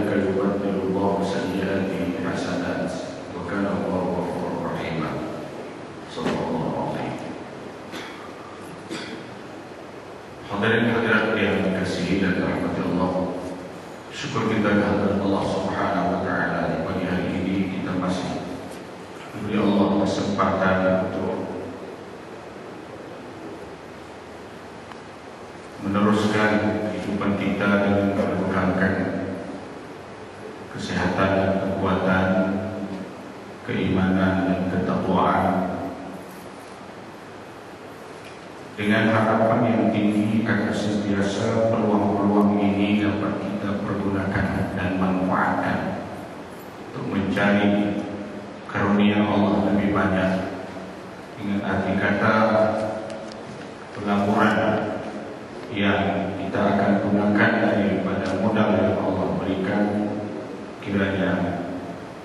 كذلك يبدل الله سيئاتهم حسنات وكان الله غفورا رحيما. صلى الله عليه. Hadirin hadirat yang dikasihi dan dirahmati Allah, syukur kita kehadirat Allah Subhanahu wa taala di pagi hari ini kita masih diberi Allah kesempatan untuk meneruskan kehidupan kita dengan mempertahankan kesehatan dan kekuatan, keimanan dan ketakwaan, dengan harapan yang tinggi agar sentiasa peluang-peluang ini dapat kita pergunakan dan manfaatkan untuk mencari karunia Allah lebih banyak, dengan arti kata pelaburan yang kita akan gunakan daripada modal yang Allah berikan kiranya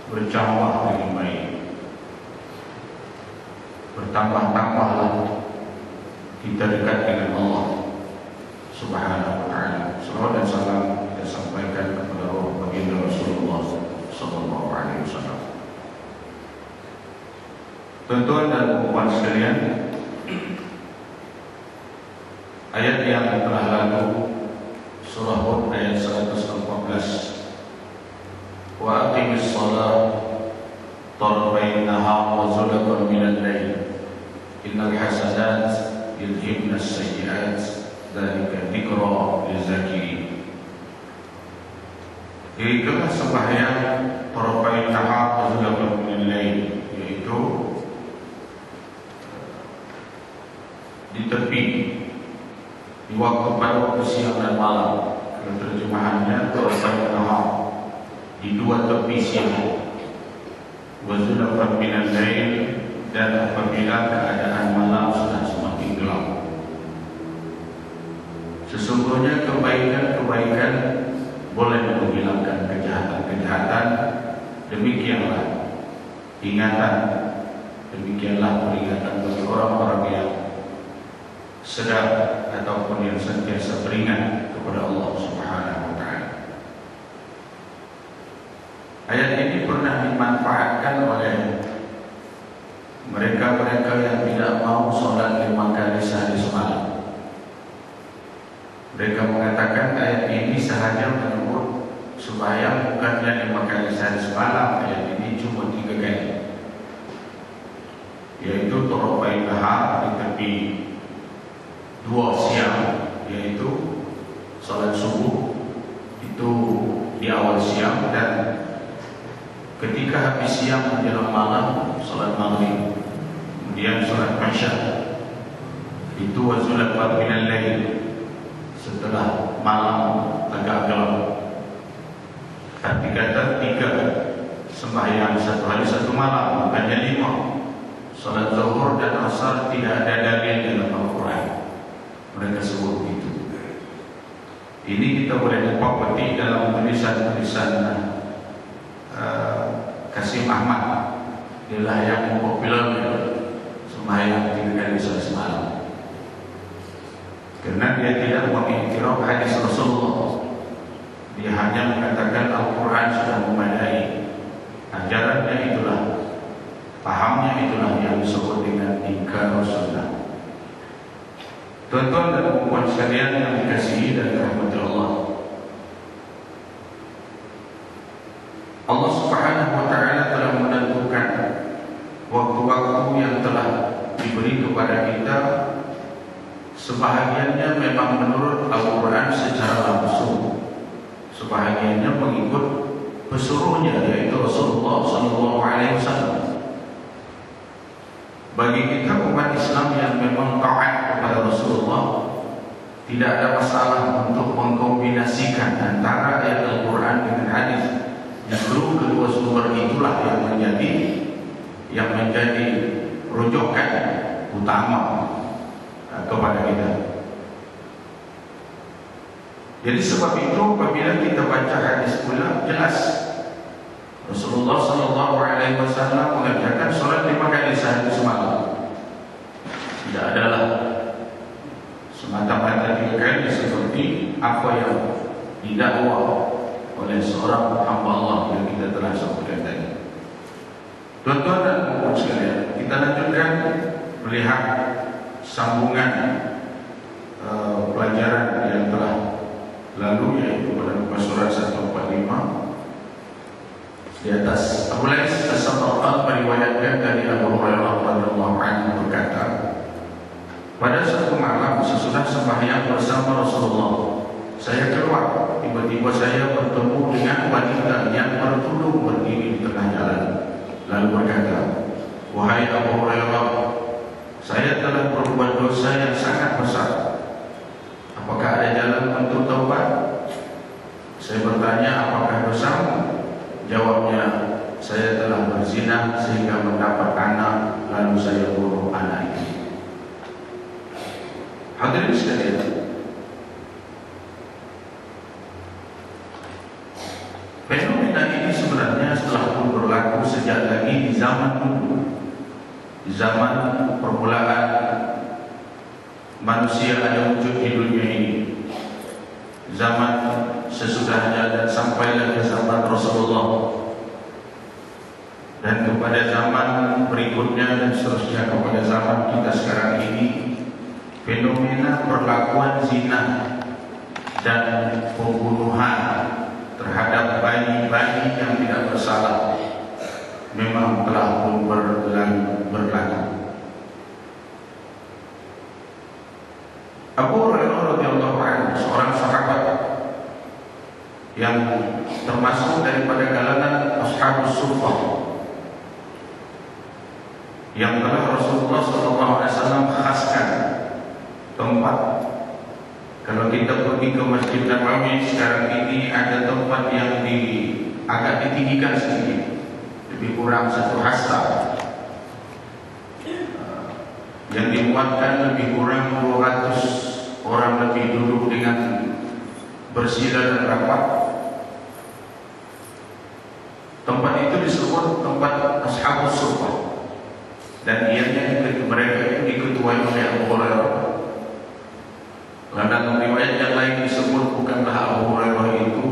bercambah lebih baik, bertambah-tambahlah kita dekat dengan Allah Subhanahu wa taala. Salawat dan salam kita sampaikan kepada baginda Rasulullah sallallahu alaihi wasallam. Tuan-tuan dan puan sekalian, ayat yang telah lalu surah Hud ayat 114, wa aqimis shalah tarafay nahar wa zulfan minal lail innal hasanat yudhibna as-sayyi'at dzalika dzikra lizakirin. Dirikanlah sembahyang tarafay nahar wa zulfan minal lail, yaitu di tepi di waktu pada waktu siang dan malam. Kalau terjemahannya tarafay nahar, di dua tepi siang, wa zulfan minal lail, dan apabila keadaan malam sudah semakin gelap. Sesungguhnya kebaikan-kebaikan boleh menghilangkan kejahatan-kejahatan. Demikianlah ingatan, demikianlah peringatan bagi orang-orang yang sedang ataupun yang sentiasa beringat kepada Allah Subhanahu wa taala. Ayat ini pernah dimanfaatkan oleh mereka-mereka yang tidak mau sholat 5 kali sehari semalam. Mereka mengatakan ayat ini sahaja menyebut supaya bukannya 5 kali sehari semalam, ayat ini cuma 3 kali, yaitu tarafay nahar di tepi 2 siang, yaitu sholat subuh itu di awal siang, dan ketika habis siang menjelang malam sholat maghrib, kemudian sholat isya, itu wazulafat minal lail, setelah malam agak gelap. Tapi kata 3 sembahyang 1 hari 1 malam, bukannya 5. Sholat zuhur dan asar tidak ada dalil dalam Al-Quran. Mereka sebut itu. Ini kita boleh dapat petik dalam tulisan-tulisan Kasim Ahmad. Dialah yang popular sembahyang 3 kali sehari semalam, karena dia tidak mengiktiraf hadis Rasulullah. Dia hanya mengatakan Al-Quran sudah memadai, ajarannya itulah, pahamnya itulah yang disebut dengan ingkar sunnah. Tuan-tuan dan puan sekalian yang dikasihi dan dirahmati Allah, Allah Subhanahu wa taala telah menentukan waktu-waktu yang telah diberi kepada kita. Sebahagiannya memang menurut Al-Quran secara langsung, sebahagiannya mengikut pesuruhnya, yaitu Rasulullah SAW. Bagi kita umat Islam yang memang taat kepada Rasulullah, tidak ada masalah untuk mengkombinasikan antara ayat Al-Quran dengan hadis. Justru kedua sumber itulah yang menjadi rujukan utama kepada kita. Jadi sebab itu apabila kita baca hadis pula, jelas Rasulullah SAW mengajarkan sholat 5 kali sehari semalam. Tidak adalah semata-mata 3 kali seperti apa yang didakwa oleh seorang hamba Allah yang kita telah sampaikan tadi. Tuan-tuan dan puan sekalian, kita lanjutkan melihat sambungan pelajaran yang telah lalu, yaitu pada muka surat 145 di atas. Abu Lais As-Samarqand meriwayatkan dari Abu Hurairah radhiyallahu anhu berkata, pada suatu malam sesudah sembahyang bersama Rasulullah, saya keluar. Tiba-tiba saya bertemu dengan wanita yang bertudung berdiri di tengah jalan. Lalu berkata, wahai Abu Hurairah, saya telah berbuat dosa yang sangat besar. Apakah ada jalan untuk taubat? Saya bertanya, apakah dosamu? Jawabnya, saya telah berzina sehingga mendapat anak, lalu saya bunuh anak itu. Hadirin sekalian, fenomena ini sebenarnya telah pun berlaku sejak lagi di zaman dulu, di zaman permulaan manusia ada wujud di dunia ini, zaman sesudahnya dan sampailah ke zaman Rasulullah, dan kepada zaman berikutnya dan seterusnya kepada zaman kita sekarang ini. Fenomena perlakuan zina dan pembunuhan terhadap bayi-bayi yang tidak bersalah memang telah pun berlaku. Abu Hurairah radhiyallahu anhu, seorang sahabat yang termasuk daripada kalangan Ashabus Suffah, yang telah Rasulullah SAW khaskan tempat. Kalau kita pergi ke Masjid Nabawi sekarang ini, ada tempat yang agak ditinggikan sedikit, lebih kurang satu hasta, yang dimuatkan lebih kurang 200 orang lebih duduk dengan bersila dan rapat. Tempat itu disebut tempat Ashabus Suffah, dan ianya mereka itu diketuai oleh Abu Hurairah. Dalam riwayat yang lain disebut bukanlah Abu Hurairah itu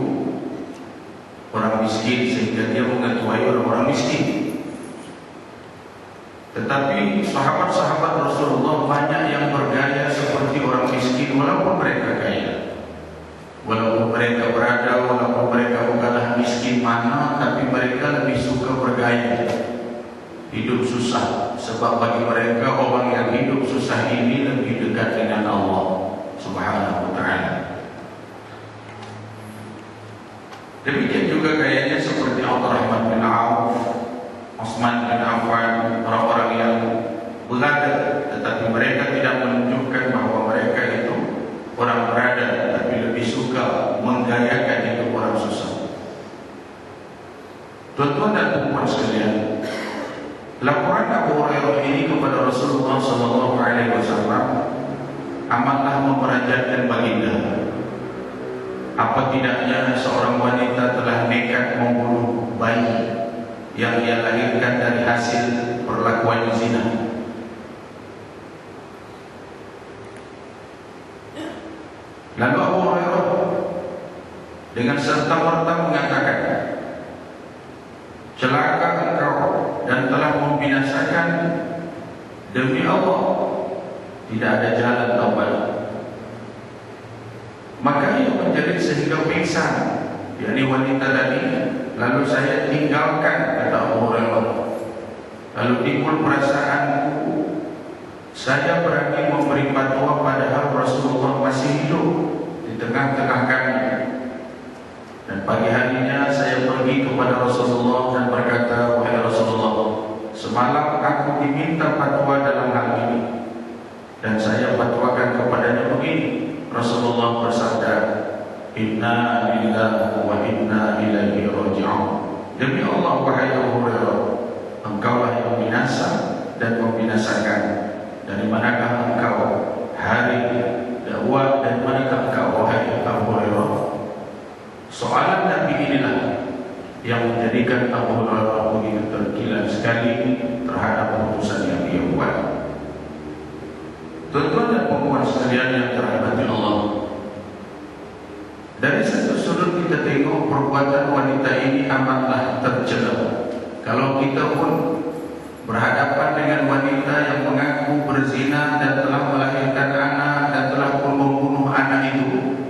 orang miskin sehingga dia mengetuai orang-orang miskin, tetapi sahabat-sahabat Rasulullah banyak yang bergaya seperti orang miskin walaupun mereka kaya, walaupun mereka berada, walaupun mereka bukanlah miskin mana, tapi mereka lebih suka bergaya, hidup susah, sebab bagi mereka orang yang hidup susah ini lebih dekat dengan Allah Subhanahu wa ta'ala. Demikian juga gayanya seperti Abdurrahman bin Auf, Utsman bin Affan, orang-orang yang berada, tetapi mereka tidak menunjukkan bahawa mereka itu orang berada, tapi lebih suka menggayakan hidup orang susah. Tuan-tuan dan puan sekalian, laporan Abu Hurairah ini kepada Rasulullah SAW amatlah memperhatikan baginda. Apa tidaknya seorang wanita telah nekat membunuh bayi yang ia lahirkan dari hasil perlakuan zina. Lalu Abu Hurairah dengan serta-merta mengatakan, celaka engkau dan telah membinasakan, demi Allah tidak ada jalan taubat. Maka ia menjerit sehingga pingsan, yakni wanita tadi. Lalu saya tinggalkan, kata Abu Hurairah. Lalu timbul perasaanku, saya berani memberi fatwa padahal Rasulullah masih hidup di tengah-tengah kami. Dan pagi harinya saya pergi kepada Rasulullah dan berkata, wahai Rasulullah, semalam aku diminta fatwa dalam hal ini, dan saya fatwakan kepadanya begini. Rasulullah bersabda, inna lillahi wa inna ilaihi raji'un. Demi Allah, wahai Abu Hurairah, engkaulah yang binasa dan membinasakan. Dari manakah engkau, hari dakwah, dan manakah engkau, wahai Abu Hurairah? Soalan Nabi inilah yang menjadikan Abu Hurairah begitu terkilan sekali terhadap keputusan yang dia buat. Tuan-tuan dan puan sekalian yang terhormati Allah, dari satu sudut kita tengok perbuatan wanita ini amatlah tercela. Kalau kita pun berhadapan dengan wanita yang mengaku berzina dan telah melahirkan anak dan telah pun membunuh anak itu,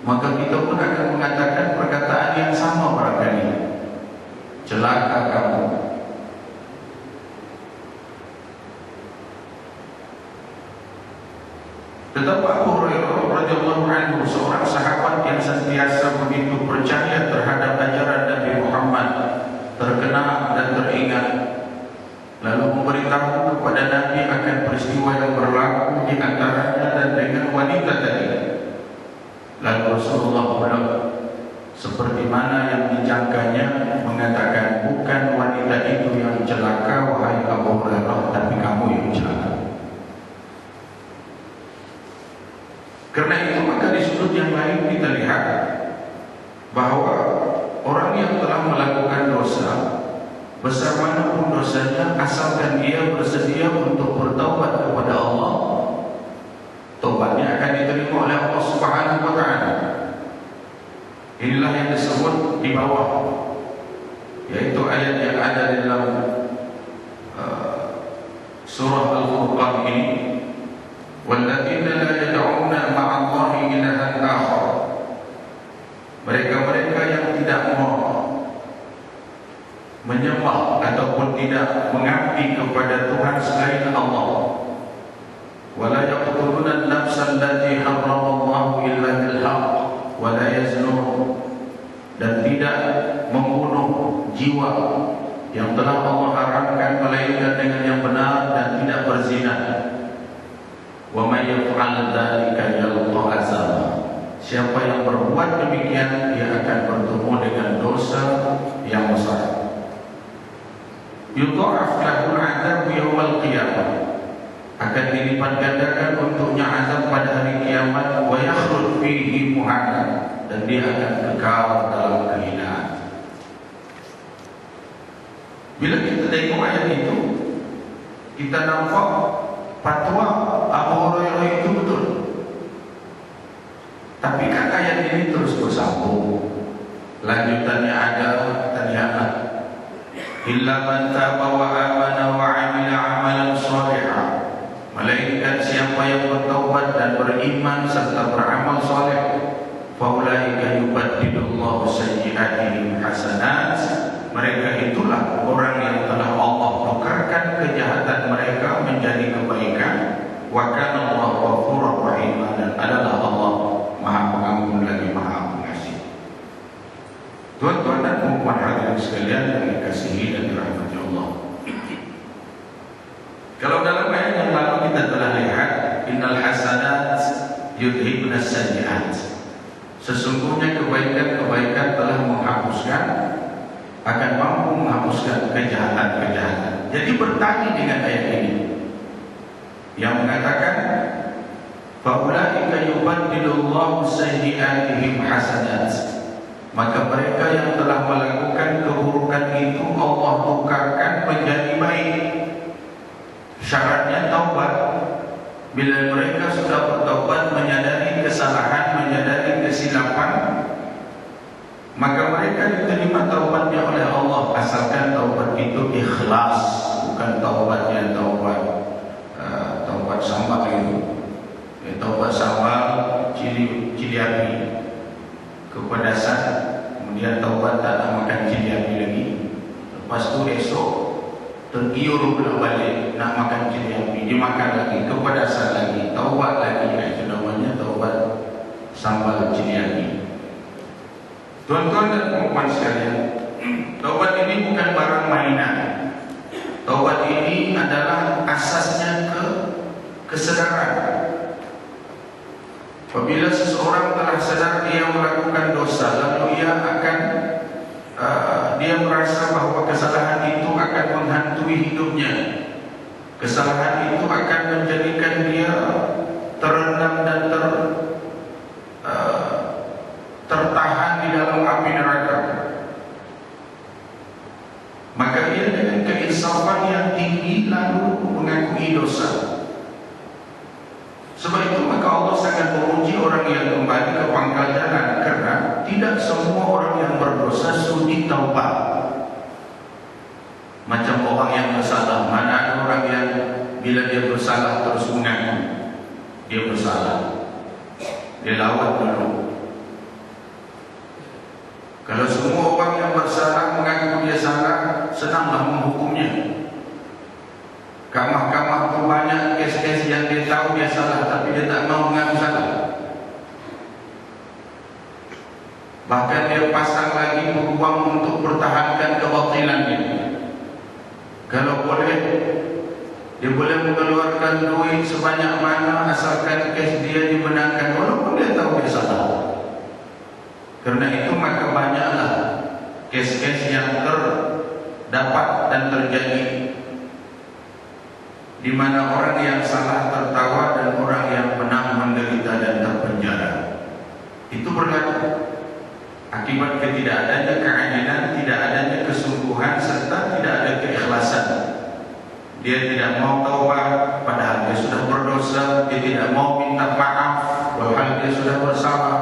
maka kita pun akan mengatakan perkataan yang sama barangkali. Celaka kamu. Tetapi Abu Hurairah radhiyallahu anhu, seorang sahabat yang sentiasa begitu percaya terhadap ajaran Nabi Muhammad, terkenal dan teringat, lalu memberitahu kepada Nabi akan peristiwa yang berlaku di antaranya dan dengan wanita tadi. Lalu Rasulullah bilang, seperti mana yang dijangkanya, mengatakan, bukan wanita itu yang celaka wahai Abu Hurairah, tapi kamu yang celaka. Karena itu maka di sudut yang lain kita lihat bahwa orang yang telah melakukan dosa, besar manapun dosanya, asalkan dia bersedia untuk bertaubat kepada Allah, taubatnya akan diterima oleh Allah Subhanahu wa taala. Inilah yang disebut di bawah, yaitu ayat yang ada di dalam surah Al-Furqan ini, walladzina la yad'una ma'allahi ilahan akhar. Mereka-mereka yang tidak mau menyembah ataupun tidak mengabdi kepada Tuhan selain Allah. Wala yaqtuluna an-nafsa allati harramallahu illa bil haqq wa la yaznun, dan tidak membunuh jiwa yang telah Allah haramkan melainkan dengan yang benar, dan tidak berzina. Wa may yaf'al dzalika yalqa azaba. Siapa yang berbuat demikian, dia akan bertemu dengan dosa yang besar. Yudha'af lahul 'adzab yaumil qiyamah, akan dilipat gandakan untuknya azab pada hari kiamat. Wa yakhlud fihi muhana, dan dia akan kekal dalam kehinaan. Bila kita tengok ayat itu, kita nampak fatwa Abu Hurairah itu betul. Tapi kan ayat ini terus bersambung. Lanjutannya ada, ternyata illa man taba wa amana wa 'amila 'amalan shalihan, melainkan siapa yang bertaubat dan beriman serta beramal saleh, faulaika yubaddilullahu sayyi'atihim hasanat. Mereka itulah orang yang telah Allah tukarkan kejahatan mereka menjadi kebaikan. Wa kana Allahu ghafurur rahim, dan adalah Allah Maha Pengampun lagi Maha Pengasih. Tuan-tuan dan puan hadirin sekalian yang dikasihi dan dirahmati Allah, kalau dalam ayat yang lalu kita telah lihat, innal hasanat yudhibna sayyi'at, sesungguhnya kebaikan-kebaikan telah menghapuskan, akan mampu menghapuskan kejahatan-kejahatan. Jadi bertanya dengan ayat ini yang mengatakan faulaika yubaddilullahu sayyi'atihim hasanat, maka mereka yang telah melakukan keburukan itu Allah tukarkan menjadi baik. Syaratnya taubat. Bila mereka sudah bertaubat, menyadari kesalahan, menyadari kesilapan, maka mereka diterima taubatnya oleh Allah, asalkan taubat itu ikhlas, bukan taubatnya taubat sambal itu. Taubat sambal cili api kepedasan, kemudian taubat tak nak makan cili api lagi, lepas tu esok tergiur pula balik nak makan cili api, dimakan lagi, kepedasan lagi, taubat lagi. Itu namanya taubat sambal cili api. Tuan-tuan dan puan sekalian, taubat ini bukan barang mainan. Taubat ini adalah asasnya kesedaran. Apabila seseorang telah sadar dia melakukan dosa, lalu dia merasa bahwa kesalahan itu akan menghantui hidupnya. Kesalahan itu akan menjadikan dia terendam dan tertahan di dalam api neraka. Maka ia dengan keinsafan yang tinggi lalu mengakui dosa. Sebab itu maka Allah sangat memuji orang yang kembali ke pangkal jalan, karena tidak semua yang bersalah. Mana ada orang yang bila dia bersalah terus mengaku dia bersalah, dia lawan dulu. Kalau semua orang yang bersalah mengaku dia salah, senanglah menghukumnya. Kamah-kamah itu banyak kes-kes yang dia tahu dia salah, tapi dia tak mau mengaku salah. Bahkan dia pasang lagi peluang untuk pertahankan kebatilannya. Kalau boleh, dia boleh mengeluarkan duit sebanyak mana asalkan kes dia dimenangkan, walaupun dia tahu dia salah. Karena itu maka banyaklah kes-kes yang terdapat dan terjadi, di mana orang yang salah tertawa dan orang yang menang menderita dan terpenjara. Itu berlaku akibat ketidakadanya keadilan, tidak adanya kesungguhan serta tidak ada keikhlasan. Dia tidak mau taubat padahal dia sudah berdosa, dia tidak mau minta maaf padahal dia sudah bersalah.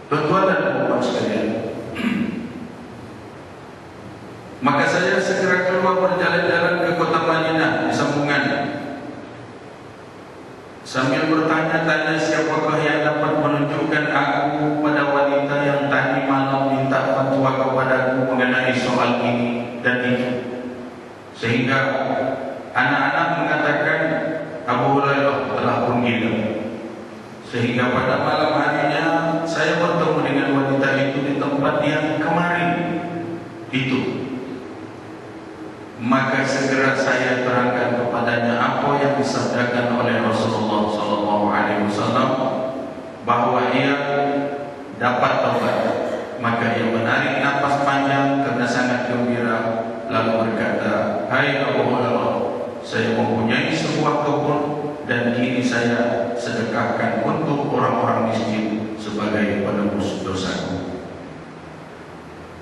Tuan-tuan dan puan sekalian, maka saya segera keluar berjalan-jalan ke kota Madinah di sambungan, sambil bertanya-tanya siapakah yang dapat menunjukkan aku pada wanita yang tadi malam minta fatwa kepadaku mengenai soal ini dan itu. Sehingga anak-anak mengatakan Abu Hurairah telah pun gila. Sehingga pada malam harinya saya bertemu dengan wanita itu di tempat yang kemarin itu. Maka segera saya terangkan kepadanya apa yang disabdakan oleh Rasulullah SAW, bahwa ia dapat taubat. Maka ia menarik nafas panjang karena sangat gembira, lalu berkata, "Hai Abu Hurairah, saya mempunyai sebuah kebun dan kini saya sedekahkan untuk orang-orang miskin sebagai penebus dosaku."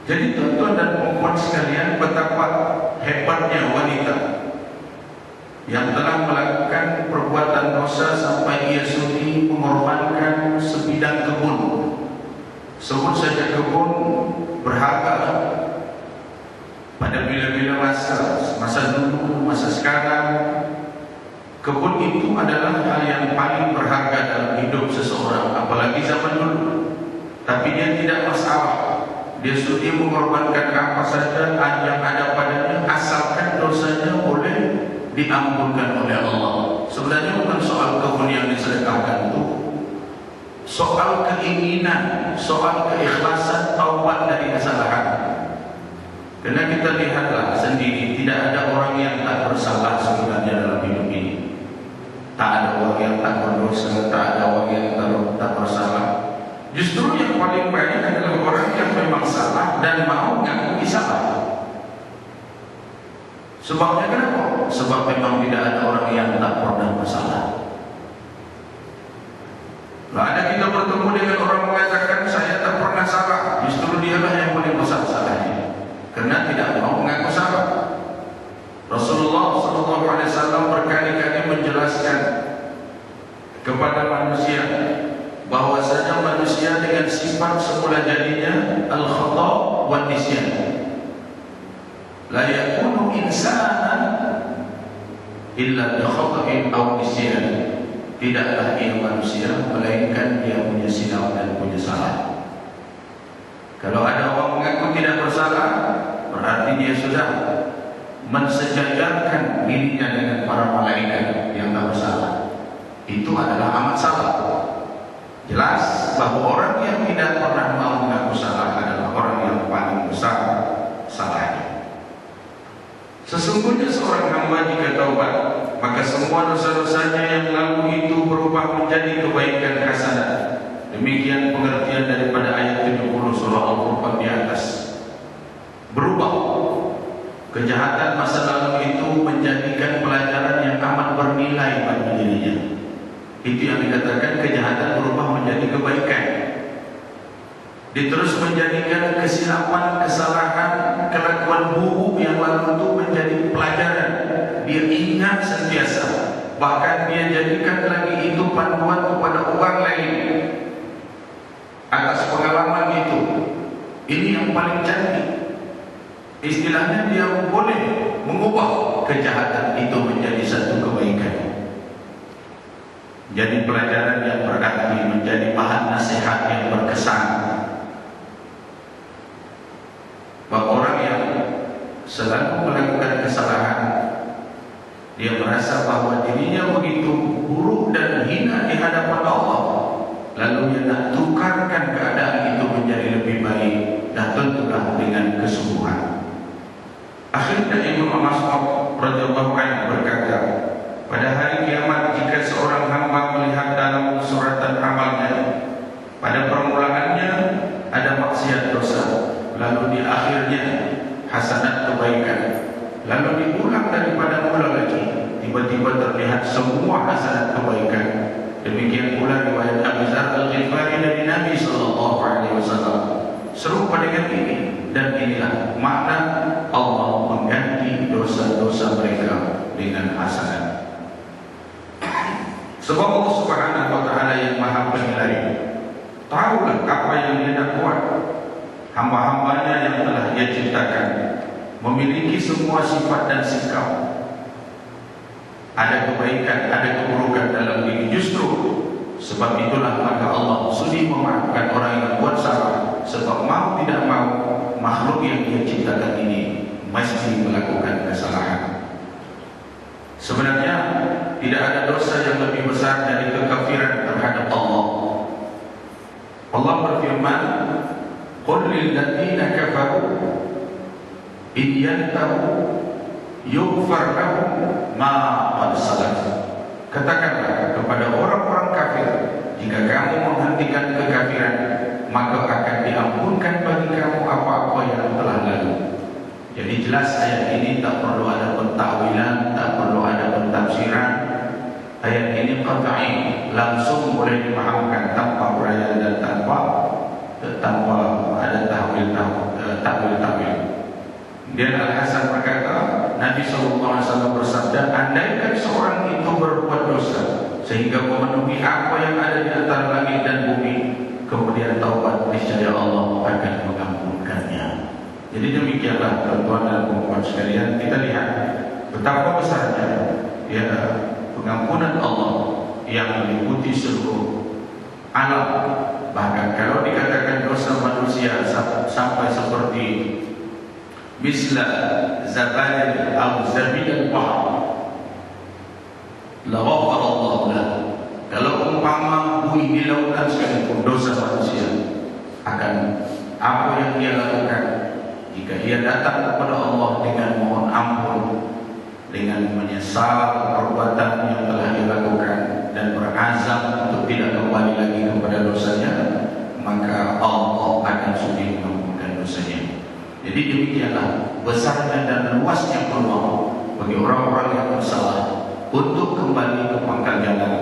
Jadi tuan-tuan dan puan sekalian, betapa hebatnya wanita yang telah melakukan perbuatan dosa sampai ia sudi mengorbankan sebidang kebun. Sebut saja kebun berharga pada bila-bila masa dulu, masa sekarang. Kebun itu adalah hal yang paling berharga dalam hidup seseorang, apalagi zaman dulu. Tapi dia tidak masalah. Dia sudi mengorbankan apa saja yang ada padanya, asalkan dosanya boleh diampunkan oleh Allah. Sebenarnya bukan soal kebun yang disedekahkan itu, soal keinginan, soal keikhlasan taubat dari kesalahan. Karena kita lihatlah sendiri, tidak ada orang yang tak bersalah sebenarnya dalam hidup ini. Tak ada orang yang tak berdosa, tak ada orang yang tak bersalah. Justru yang paling banyak adalah orang yang memang salah dan mau mengakui salah. Sebabnya kenapa? Sebab memang tidak ada orang yang tak pernah bersalah. Nah, ada kita bertemu dengan orang mengatakan saya tak pernah salah, justru dialah yang paling besar salahnya, karena tidak mau mengaku salah. Rasulullah SAW berkali-kali menjelaskan kepada manusia bahwasanya manusia dengan sifat semula jadinya al-khata' wa nisyan. La yakunu insanan illa bi khata'in aw nisyan. Tidaklah ia manusia melainkan dia punya silap dan punya salah. Kalau ada orang mengaku tidak bersalah, berarti dia sudah mensejajarkan dirinya dengan para malaikat yang tak bersalah. Itu adalah amat salah. Jelas bahwa orang yang tidak pernah mau mengaku salah adalah orang yang paling besar salahnya. Sesungguhnya seorang hamba jika taubat, maka semua dosa-dosanya yang lalu itu berubah menjadi kebaikan hasanah. Demikian pengertian daripada ayat 70 surah Al-Furqan di atas. Berubah. Kejahatan masa lalu itu menjadikan pelajaran yang amat bernilai bagi dirinya. Itu yang dikatakan kejahatan berubah menjadi kebaikan. Diterus menjadikan kesilapan, kesalahan, kelakuan buruk yang lalu itu menjadi pelajaran. Dia ingat sentiasa. Bahkan dia jadikan lagi itu panduan kepada orang lain atas pengalaman itu. Ini yang paling cantik. istilahnya dia boleh mengubah kejahatan itu menjadi satu kebaikan. Jadi pelajaran yang berarti, menjadi bahan nasihat yang berkesan. Bagi orang yang selalu melakukan kesalahan, dia merasa bahwa dirinya begitu buruk dan hina di hadapan Allah, lalu dia nak tukarkan keadaan itu menjadi lebih baik, dan tentulah dengan kesungguhan. Akhirnya Imam Mas'ud radhiyallahu anhu berkata, pada hari kiamat jika seorang hamba melihat dalam suratan amalnya, pada permulaannya ada maksiat dosa, lalu di akhirnya hasanat kebaikan, lalu diulang daripada mula lagi, tiba-tiba terlihat semua hasanat kebaikan. Demikian pula riwayat Abu Dzar Al-Ghifari dari Nabi SAW serupa dengan ini. Dan inilah makna Allah mengganti dosa-dosa mereka dengan hasanat. Sebab Allah Subhanahu wa Ta'ala yang Maha Penilai, tahulah apa yang dia nak buat. Hamba-hambanya yang telah dia ciptakan memiliki semua sifat dan sikap. Ada kebaikan, ada keburukan dalam diri. Justru sebab itulah maka Allah sudi memaafkan orang yang buat salah. Sebab mau tidak mau, makhluk yang dia ciptakan ini mesti melakukan kesalahan. Sebenarnya tidak ada dosa yang lebih besar dari kekafiran terhadap Allah. Allah berfirman, "Qul lil ladzina kafaru in yantahu yughfar lahum ma qad salaf." Katakanlah kepada orang-orang kafir, jika kamu menghentikan kekafiran, maka akan diampunkan bagi kamu apa-apa yang telah lalu. Jadi jelas ayat ini tak perlu ada pentakwilan, tak perlu ada pentafsiran. Ayat ini qat'i, langsung boleh dipahamkan tanpa uraian dan tanpa ada takwil. Dan Al-Hasan berkata, Nabi SAW bersabda, andaikan seorang itu berbuat dosa sehingga memenuhi apa yang ada di antara langit dan bumi, kemudian taubat, niscaya Allah akan mengampunkannya. Jadi demikianlah tuan-tuan dan puan-puan sekalian, kita lihat betapa besarnya ya pengampunan Allah yang meliputi seluruh alam. Bahkan kalau dikatakan dosa manusia sampai seperti misla zabalil atau zabilal bahr, la ghafara Allah lahu. Kalau umpama bumi di lautan sekalipun dosa manusia, akan apa yang dia lakukan jika dia datang kepada Allah dengan mohon ampun, dengan menyesal perbuatan yang telah dilakukan dan berazam untuk tidak kembali lagi kepada dosanya, maka Allah akan sudi mengampunkan dosanya. Jadi demikianlah besarnya dan luasnya peluang bagi orang-orang yang bersalah untuk kembali ke pangkal jalan,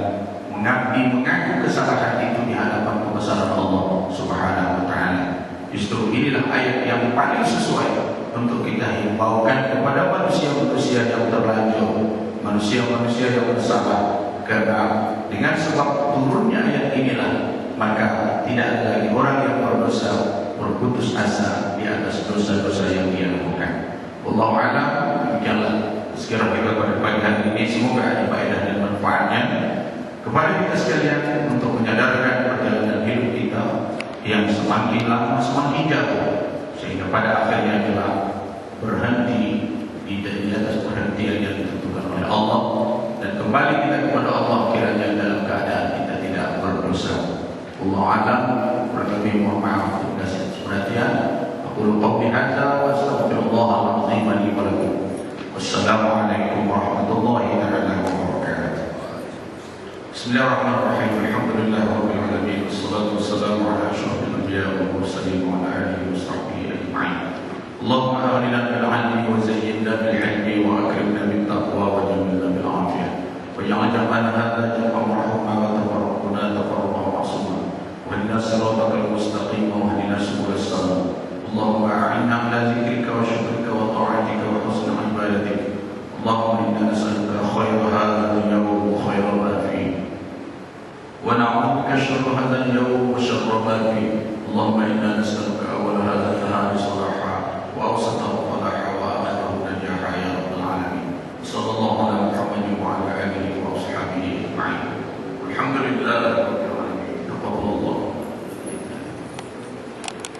mengaku kesalahan itu di hadapan kebesaran Allah Subhanahu wa Ta'ala. Justru inilah ayat yang paling sesuai untuk kita himbaukan kepada manusia-manusia yang terlanjur, manusia-manusia yang bersalah. Karena dengan sebab turunnya ayat inilah, maka tidak ada lagi orang yang berdosa berputus asa di atas dosa-dosa yang dia lakukan. Wallahu a'lam. Demikianlah sekiranya kita pada pagi hari ini, semoga ada faedah dan manfaatnya kepada kita sekalian untuk menyadarkan perjalanan hidup kita yang semakin lama semakin jauh, sehingga pada akhirnya adalah berhenti di atas perhentian yang ditentukan oleh Allah, dan kembali kita kepada Allah kiranya dalam keadaan kita tidak berdosa. Wallahu a'lam. Berlebih mohon maaf terima kasih atas perhatian. Aku qawli hadza wa astaghfirullah al-azim li wa lakum. Wassalamualaikum warahmatullahi wabarakatuh. Bismillahirrahmanirrahim. Alhamdulillahirabbil alamin wassalatu wassalamu ala asyrafil anbiya'i wal mursalin wa ala alihi washabbihi ajma'in. Allahumma aghnina bil 'ilmi wa zayyinna bil 'ilmi wa akrimna bit taqwa wa jammilna bil 'afiyah. Wa ja'al jam'ana hadza jam'an marhuma wa tafarraquna tafarruqan ma'suma. Wa inna siratal mustaqim wa ihdina subulas salam. Allahumma a'inna 'ala dzikrika wa syukrika wa ta'atika wa husni ibadatik. Allahumma inna nas'aluka khayra hadzal yawm wa khayra ma fihi. ونعوذ بك شر هذا اليوم وشر ما فيه. اللهم إنا نسألك أولا